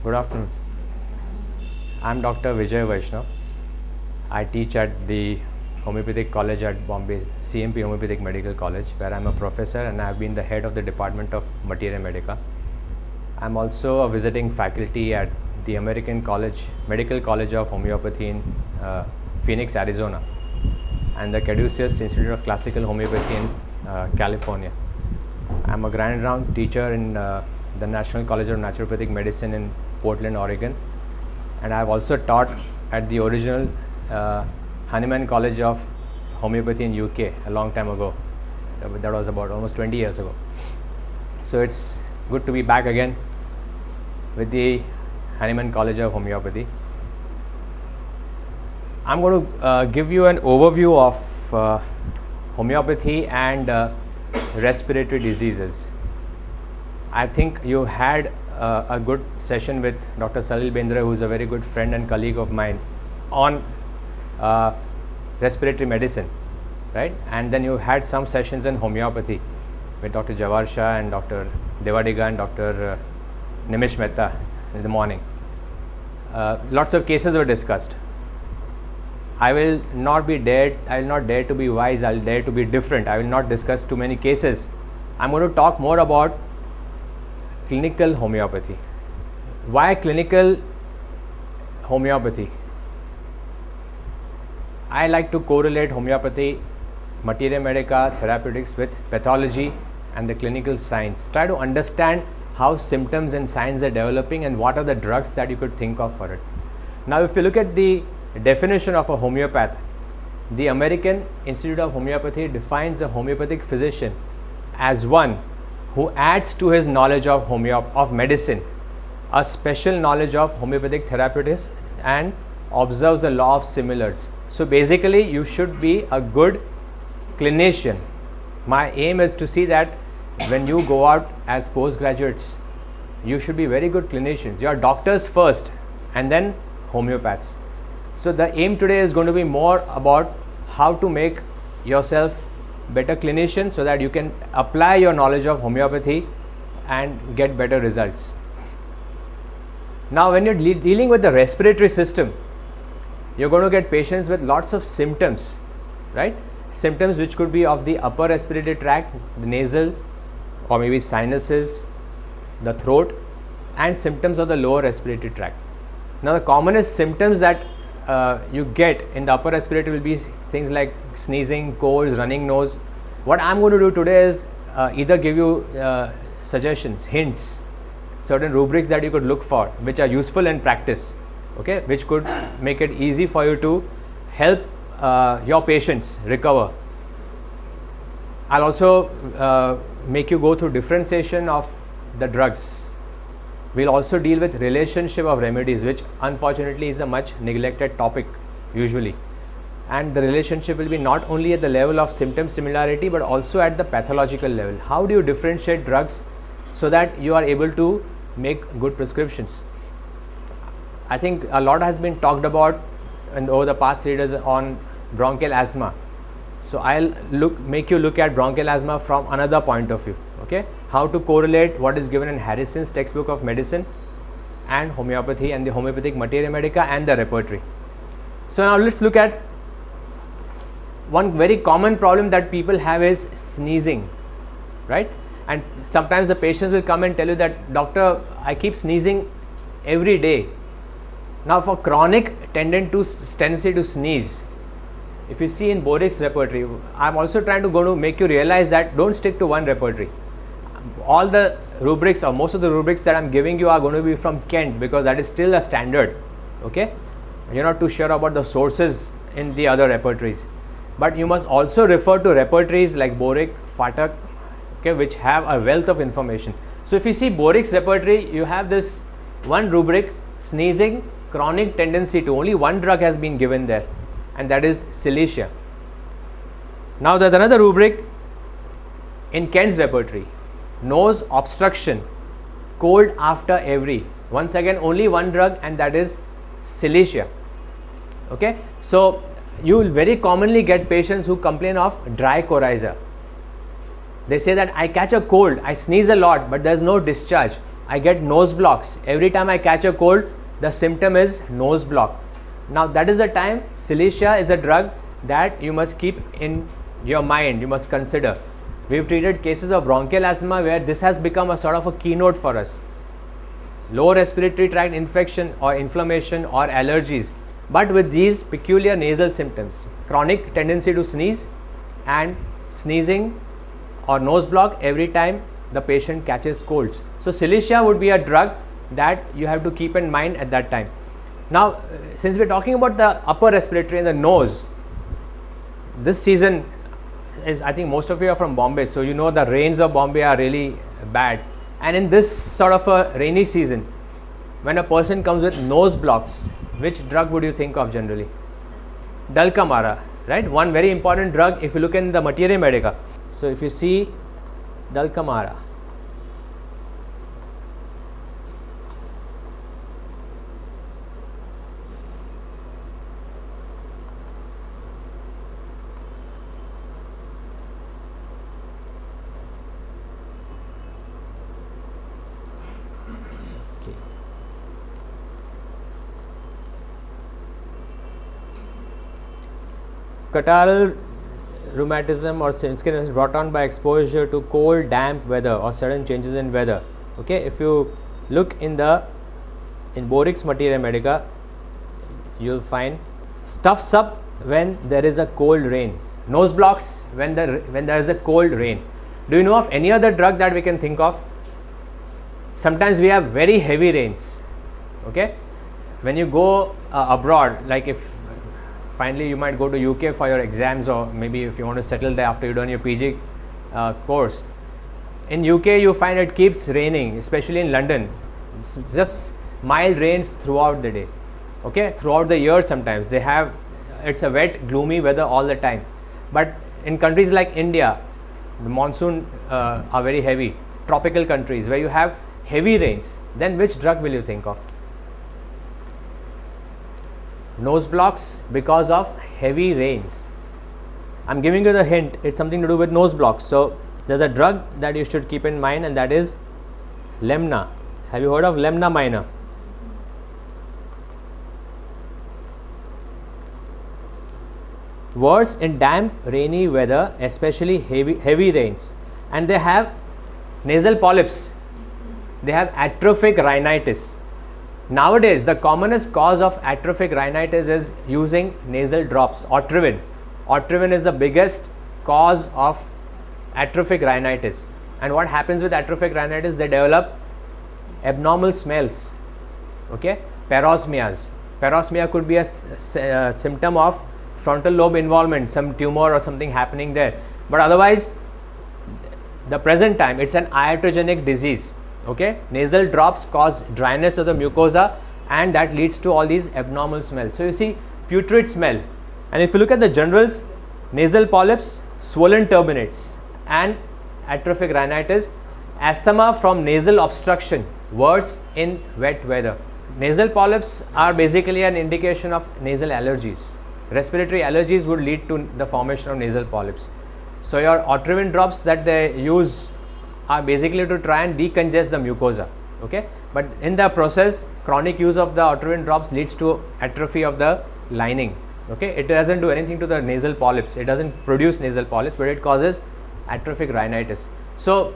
Good afternoon. I'm Dr. Vijay Vaishnav. I teach at the Homeopathic College at Bombay, CMP Homeopathic Medical College, where I'm a professor and I've been the head of the Department of Materia Medica. I'm also a visiting faculty at the American Medical College of Homeopathy in Phoenix, Arizona, and the Caduceus Institute of Classical Homeopathy in California. I'm a grand round teacher in the National College of Naturopathic Medicine in Portland, Oregon, and I've also taught at the original Hahnemann College of Homeopathy in UK a long time ago. That was about almost 20 years ago. So it's good to be back again with the Hahnemann College of Homeopathy. I'm going to give you an overview of homeopathy and respiratory diseases. I think you had a good session with Dr. Salil Bendre, who is a very good friend and colleague of mine, on respiratory medicine, right? And then you had some sessions in homeopathy with Dr. Jawar Shah and Dr. Devadiga and Dr. Nimish Mehta in the morning. Lots of cases were discussed. I will not dare to be wise. I'll dare to be different. I will not discuss too many cases. I'm going to talk more about clinical homeopathy. Why clinical homeopathy? I like to correlate homeopathy, materia medica, therapeutics with pathology and the clinical science. Try to understand how symptoms and signs are developing and what are the drugs that you could think of for it. Now, if you look at the definition of a homeopath, the American Institute of Homeopathy defines a homeopathic physician as one who adds to his knowledge of medicine a special knowledge of homeopathic therapeutics and observes the law of similars. So basically, you should be a good clinician. My aim is to see that when you go out as postgraduates, you should be very good clinicians. You are doctors first and then homeopaths. So the aim today is going to be more about how to make yourself better clinician so that you can apply your knowledge of homeopathy and get better results. Now, when you're dealing with the respiratory system, you're going to get patients with lots of symptoms, right? Symptoms which could be of the upper respiratory tract, the nasal, or maybe sinuses, the throat, and symptoms of the lower respiratory tract. Now, the commonest symptoms that you get in the upper respiratory will be things like sneezing, colds, running nose. What I'm going to do today is either give you suggestions, hints, certain rubrics that you could look for, which are useful in practice, okay, which could make it easy for you to help your patients recover. I'll also make you go through differentiation of the drugs. We'll also deal with relationship of remedies, which unfortunately is a much neglected topic usually. And the relationship will be not only at the level of symptom similarity, but also at the pathological level. How do you differentiate drugs so that you are able to make good prescriptions? I think a lot has been talked about over the past 3 days on bronchial asthma. So I'll make you look at bronchial asthma from another point of view. Okay, how to correlate what is given in Harrison's textbook of medicine and homeopathy and the homeopathic materia medica and the repertory. So now let's look at one very common problem that people have is sneezing, right? And sometimes the patients will come and tell you that, doctor, I keep sneezing every day. Now, for chronic tendency to sneeze, if you see in Borick's repertory, I'm also trying to make you realize that don't stick to one repertory. All the rubrics or most of the rubrics that I'm giving you are going to be from Kent, because that is still a standard. Okay, you're not too sure about the sources in the other repertories, but you must also refer to repertories like Borick, Phatak, okay, which have a wealth of information. So if you see Borick's repertory, you have this one rubric, sneezing, chronic tendency to, only one drug has been given there, and that is Cilicia. Now there's another rubric in Kent's repertory, nose obstruction, cold after every, once again only one drug, and that is Cilicia. Okay, so you will very commonly get patients who complain of dry coryza. They say that I catch a cold, I sneeze a lot, but there's no discharge. I get nose blocks. Every time I catch a cold, the symptom is nose block. Now that is the time Cilicia is a drug that you must keep in your mind, you must consider. We've treated cases of bronchial asthma where this has become a sort of a keynote for us. Lower respiratory tract infection or inflammation or allergies, but with these peculiar nasal symptoms, chronic tendency to sneeze and sneezing or nose block every time the patient catches colds. So Cilicia would be a drug that you have to keep in mind at that time. Now, since we're talking about the upper respiratory and the nose, this season is, I think most of you are from Bombay, so you know the rains of Bombay are really bad. And in this sort of a rainy season, when a person comes with nose blocks, which drug would you think of generally? Dulcamara, right? One very important drug if you look in the Materia Medica. So if you see Dulcamara, catarrhal rheumatism or skin is brought on by exposure to cold, damp weather or sudden changes in weather. Okay, if you look in Borix Materia Medica, you'll find stuffs up when there is a cold rain, nose blocks when there is a cold rain. Do you know of any other drug that we can think of? Sometimes we have very heavy rains. Okay, when you go abroad, like if finally you might go to UK for your exams, or maybe if you want to settle there after you've done your PG course. In UK you find it keeps raining, especially in London. It's just mild rains throughout the day. Okay, throughout the year sometimes they have, it's a wet gloomy weather all the time. But in countries like India, the monsoon are very heavy, tropical countries where you have heavy rains, then which drug will you think of? Nose blocks because of heavy rains. I'm giving you the hint, it's something to do with nose blocks. So there's a drug that you should keep in mind, and that is Lemna. Have you heard of Lemna minor? Worse in damp rainy weather, especially heavy rains, and they have nasal polyps, they have atrophic rhinitis. Nowadays, the commonest cause of atrophic rhinitis is using nasal drops, Otrivin. Otrivin is the biggest cause of atrophic rhinitis. And what happens with atrophic rhinitis? They develop abnormal smells. Okay, parosmias. Parosmia could be a symptom of frontal lobe involvement, some tumor or something happening there. But otherwise, the present time, it's an iatrogenic disease. Okay, nasal drops cause dryness of the mucosa, and that leads to all these abnormal smells. So you see putrid smell, and if you look at the generals, nasal polyps, swollen turbinates, and atrophic rhinitis, asthma from nasal obstruction, worse in wet weather. Nasal polyps are basically an indication of nasal allergies. Respiratory allergies would lead to the formation of nasal polyps. So your Otrivin drops that they use are basically to try and decongest the mucosa. Okay, but in the process, chronic use of the Otrivin drops leads to atrophy of the lining. Okay, it doesn't do anything to the nasal polyps, it doesn't produce nasal polyps, but it causes atrophic rhinitis. So